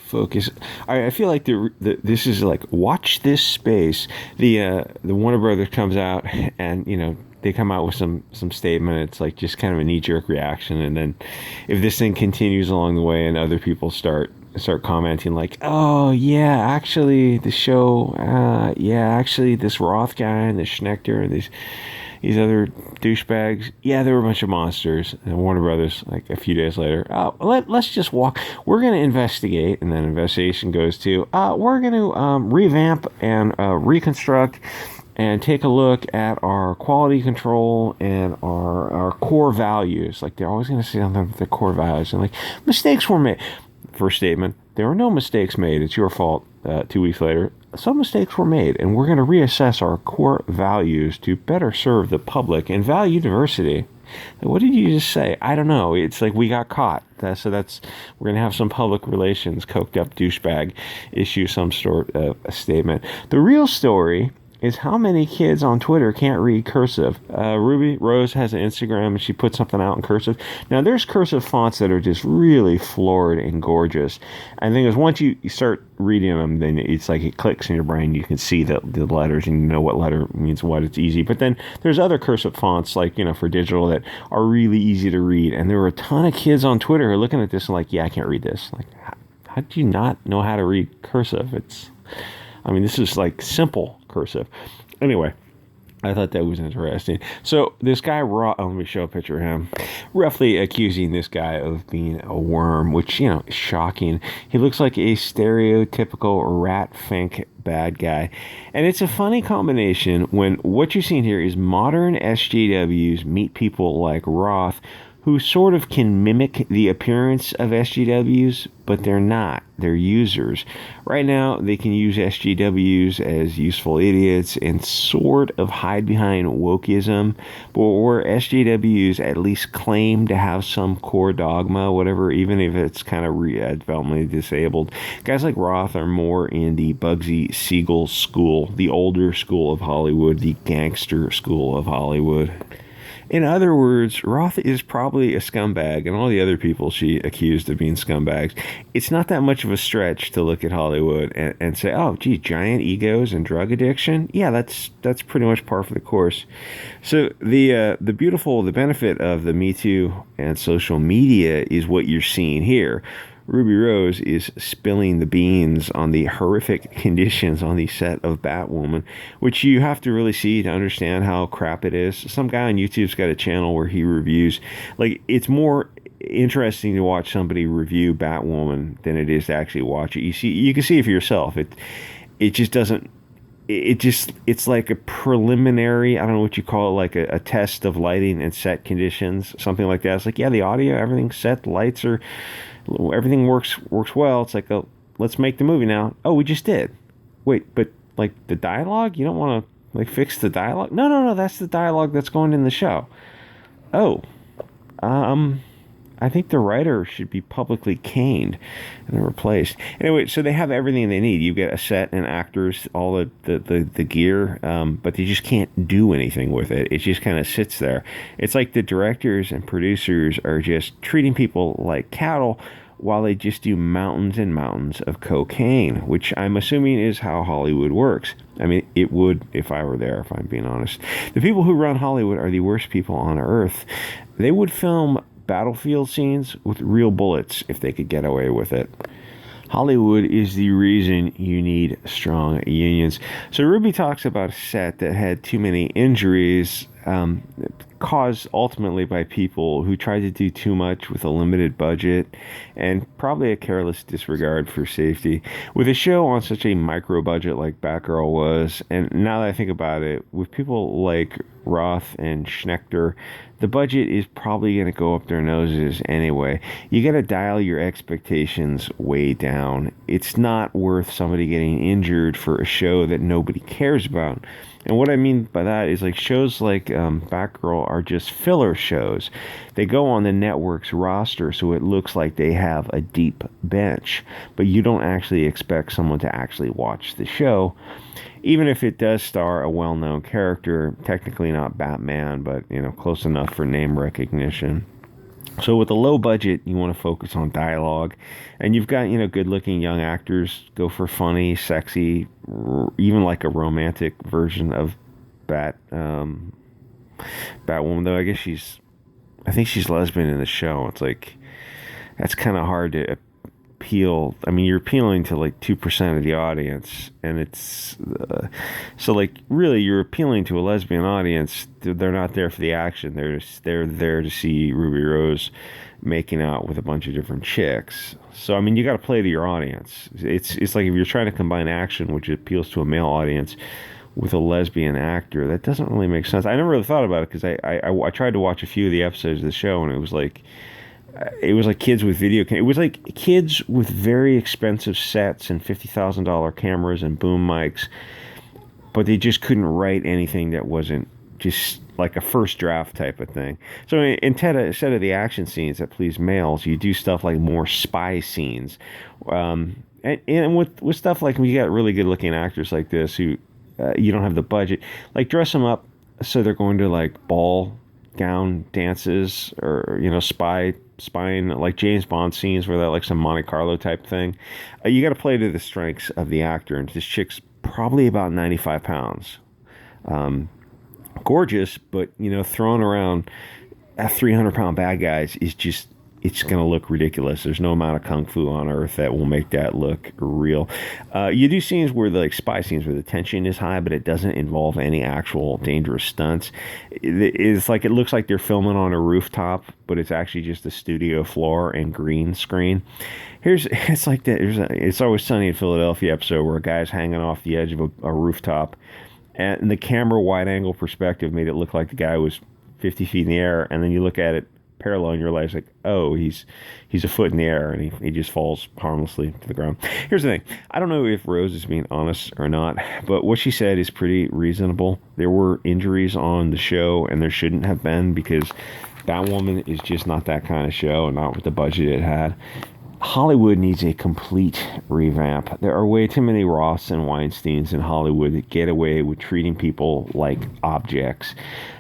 focus. I feel like this is like, watch this space. The Warner Brothers comes out and, they come out with some statement. It's like just kind of a knee-jerk reaction, and then if this thing continues along the way and other people start commenting like, oh yeah, actually the show, actually this Roth guy and this Schnechter and these other douchebags, yeah, they were a bunch of monsters. And Warner Brothers, like a few days later, let's just walk. We're going to investigate, and then investigation goes to, we're going to revamp and reconstruct and take a look at our quality control and our core values. Like, they're always going to say something with their core values. And like, mistakes were made. First statement, there were no mistakes made. It's your fault. 2 weeks later, some mistakes were made, and we're going to reassess our core values to better serve the public and value diversity. What did you just say? I don't know. It's like we got caught. We're going to have some public relations coked up douchebag issue some sort of a statement. The real story is how many kids on Twitter can't read cursive. Rose has an Instagram, and she puts something out in cursive. Now, there's cursive fonts that are just really florid and gorgeous. And the thing is, once you start reading them, then it's like it clicks in your brain. You can see the letters, and you know what letter means what. It's easy. But then there's other cursive fonts, like, for digital, that are really easy to read. And there were a ton of kids on Twitter who are looking at this and like, yeah, I can't read this. Like, how do you not know how to read cursive? This is like simple cursive. Anyway, I thought that was interesting. So this guy, let me show a picture of him, roughly accusing this guy of being a worm, which, is shocking. He looks like a stereotypical rat fink bad guy. And it's a funny combination when what you're seeing here is modern SJWs meet people like Roth, who sort of can mimic the appearance of SJWs, but they're not. They're users. Right now, they can use SJWs as useful idiots and sort of hide behind wokeism, but where SJWs at least claim to have some core dogma, whatever, even if it's kind of developmentally disabled. Guys like Roth are more in the Bugsy Siegel school, the older school of Hollywood, the gangster school of Hollywood. In other words, Roth is probably a scumbag, and all the other people she accused of being scumbags. It's not that much of a stretch to look at Hollywood and say, oh, gee, giant egos and drug addiction? Yeah, that's pretty much par for the course. So the benefit of the Me Too and social media is what you're seeing here. Ruby Rose is spilling the beans on the horrific conditions on the set of Batwoman, which you have to really see to understand how crap it is. Some guy on YouTube's got a channel where he reviews, like, it's more interesting to watch somebody review Batwoman than it is to actually watch it. You can see it for yourself. It just doesn't. It's like a preliminary, I don't know what you call it, like a test of lighting and set conditions, something like that. It's like, yeah, the audio, everything's set, the lights are. Everything works well. It's like, let's make the movie now. Oh, we just did. Wait, but like the dialogue? You don't want to like fix the dialogue? No. That's the dialogue that's going in the show. Oh, I think the writer should be publicly caned and replaced. Anyway, so they have everything they need. You get a set and actors, all the gear, but they just can't do anything with it. It just kind of sits there. It's like the directors and producers are just treating people like cattle while they just do mountains and mountains of cocaine, which I'm assuming is how Hollywood works. I mean, it would if I were there, if I'm being honest. The people who run Hollywood are the worst people on earth. They would film battlefield scenes with real bullets if they could get away with it. Hollywood is the reason you need strong unions. So Ruby talks about a set that had too many injuries, caused ultimately by people who tried to do too much with a limited budget and probably a careless disregard for safety. With a show on such a micro budget like Batgirl was, and now that I think about it, with people like Roth and Schnechter, the budget is probably going to go up their noses anyway. You got to dial your expectations way down. It's not worth somebody getting injured for a show that nobody cares about. And what I mean by that is, like, shows like Batgirl are just filler shows. They go on the network's roster so it looks like they have a deep bench, but you don't actually expect someone to actually watch the show. Even if it does star a well-known character, technically not Batman, but, close enough for name recognition. So with a low budget, you want to focus on dialogue, and you've got good-looking young actors. Go for funny, sexy, even like a romantic version of Batwoman. Though I think she's lesbian in the show. It's like that's kind of hard to appeal. I mean, you're appealing to like 2% of the audience, and it's so like really you're appealing to a lesbian audience. They're not there for the action. They're there to see Ruby Rose making out with a bunch of different chicks. So I mean, you got to play to your audience. It's like if you're trying to combine action, which appeals to a male audience, with a lesbian actor, that doesn't really make sense. I never really thought about it because I tried to watch a few of the episodes of the show, and it was like kids with it was like kids with very expensive sets and $50,000 cameras and boom mics, but they just couldn't write anything that wasn't just like a first draft type of thing. So instead of the action scenes that please males, you do stuff like more spy scenes, and with stuff like when you got really good looking actors like this who you don't have the budget, like dress them up so they're going to like ball gown dances or spying like James Bond scenes where they're like some Monte Carlo type thing. You got to play to the strengths of the actor, and this chick's probably about 95 pounds. Gorgeous, but throwing around 300-pound bad guys is just, it's going to look ridiculous. There's no amount of kung fu on earth that will make that look real. You do scenes where like spy scenes where the tension is high, but it doesn't involve any actual dangerous stunts. It's like it looks like they're filming on a rooftop, but it's actually just a studio floor and green screen. It's like that. It's Always Sunny in Philadelphia episode where a guy's hanging off the edge of a rooftop, and the camera wide angle perspective made it look like the guy was 50 feet in the air, and then you look at it parallel in your life, like, oh, he's a foot in the air, and he just falls harmlessly to the ground. Here's the thing. I don't know if Rose is being honest or not, but what she said is pretty reasonable. There were injuries on the show, and there shouldn't have been, because Batwoman is just not that kind of show, and not with the budget it had. Hollywood needs a complete revamp. There are way too many Roths and Weinsteins in Hollywood that get away with treating people like objects.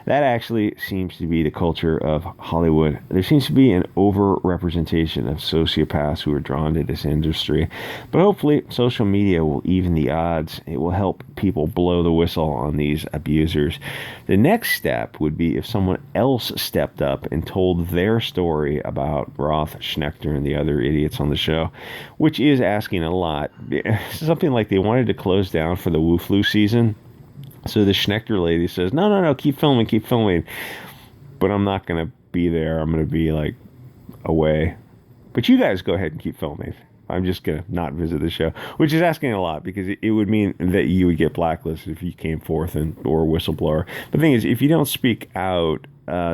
That actually seems to be the culture of Hollywood. There seems to be an over-representation of sociopaths who are drawn to this industry. But hopefully, social media will even the odds. It will help people blow the whistle on these abusers. The next step would be if someone else stepped up and told their story about Roth, Schnechter, and the other idiots on the show, which is asking a lot. Something like they wanted to close down for the Wu Flu season. So the Schnechter lady says, no, keep filming. But I'm not going to be there. I'm going to be like away. But you guys go ahead and keep filming. I'm just going to not visit the show, which is asking a lot, because it would mean that you would get blacklisted if you came forth or a whistleblower. But the thing is, if you don't speak out,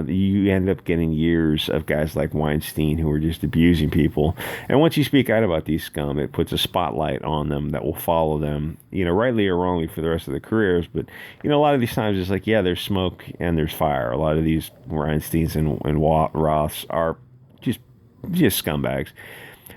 you end up getting years of guys like Weinstein who are just abusing people. And once you speak out about these scum, it puts a spotlight on them that will follow them, rightly or wrongly for the rest of their careers. But, a lot of these times it's like, yeah, there's smoke and there's fire. A lot of these Weinsteins and Roths are just scumbags.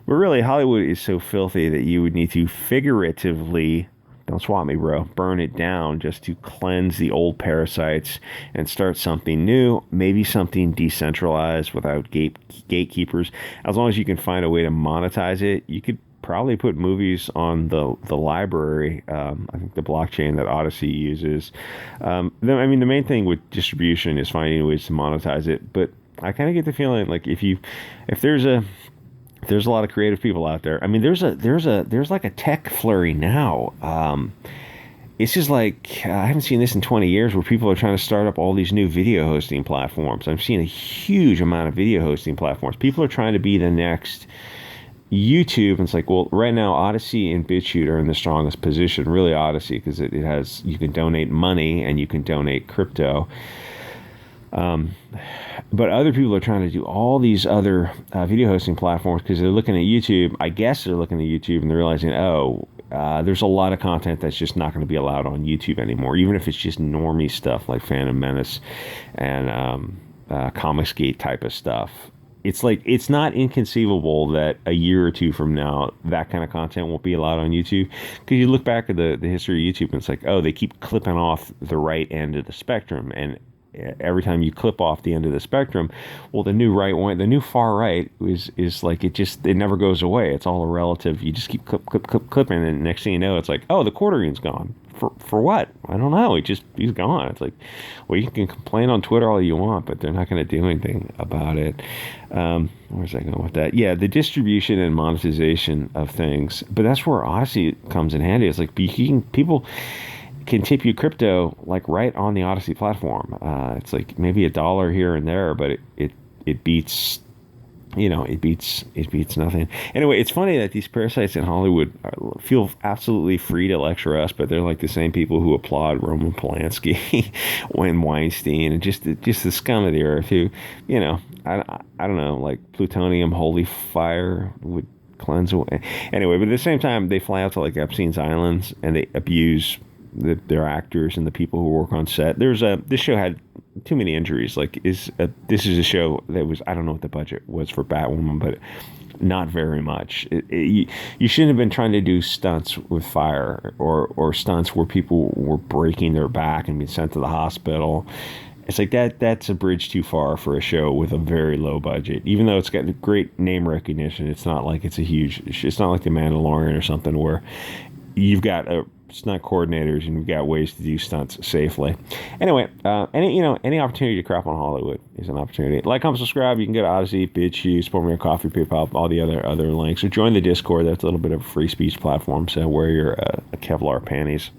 But really, Hollywood is so filthy that you would need to figuratively, don't swat me, bro, burn it down just to cleanse the old parasites and start something new, maybe something decentralized without gatekeepers. As long as you can find a way to monetize it, you could probably put movies on the library, I think the blockchain that Odysee uses. The main thing with distribution is finding ways to monetize it, but I kind of get the feeling like if there's a lot of creative people out there. I mean, there's like a tech flurry now. It's just like, I haven't seen this in 20 years, where people are trying to start up all these new video hosting platforms. I've seen a huge amount of video hosting platforms. People are trying to be the next YouTube. And it's like, well, right now, Odysee and BitChute are in the strongest position. Really, Odysee, because it has, you can donate money and you can donate crypto. But other people are trying to do all these other video hosting platforms because they're looking at YouTube. I guess they're looking at YouTube and they're realizing, there's a lot of content that's just not going to be allowed on YouTube anymore, even if it's just normie stuff like Phantom Menace and Comicsgate type of stuff. It's like, it's not inconceivable that a year or two from now, that kind of content won't be allowed on YouTube. Because you look back at the history of YouTube and it's like, they keep clipping off the right end of the spectrum. And every time you clip off the end of the spectrum. Well, the new right one, the new far right is like it never goes away. It's all a relative. You just keep clipping, and next thing you know, it's like, oh, the quartering's gone. For what? I don't know. He's gone. It's like, well, you can complain on Twitter all you want, but they're not going to do anything about it. Where's I going with that? Yeah, the distribution and monetization of things, but that's where Odysee comes in handy. It's like people can tip you crypto like right on the Odysee platform. It's like maybe $1 here and there, but it beats. It beats nothing. Anyway, it's funny that these parasites in Hollywood feel absolutely free to lecture us, but they're like the same people who applaud Roman Polanski when Weinstein, and just the scum of the earth who, I don't know, like plutonium holy fire would cleanse away. Anyway, but at the same time, they fly out to like Epstein's Islands and they abuse their actors and the people who work on set. This show had too many injuries. Like this is a show that was, I don't know what the budget was for Batwoman, but not very much. You shouldn't have been trying to do stunts with fire or stunts where people were breaking their back and being sent to the hospital. It's like that's a bridge too far for a show with a very low budget. Even though it's got great name recognition, it's not like it's not like The Mandalorian or something where you've got stunt coordinators and you've got ways to do stunts safely. Anyway, any opportunity to crap on Hollywood is an opportunity. Like, comment, subscribe. You can go to Odysee, BitChute, support me on Coffee, PayPal, all the other links. Or join the Discord. That's a little bit of a free speech platform. So wear your Kevlar panties.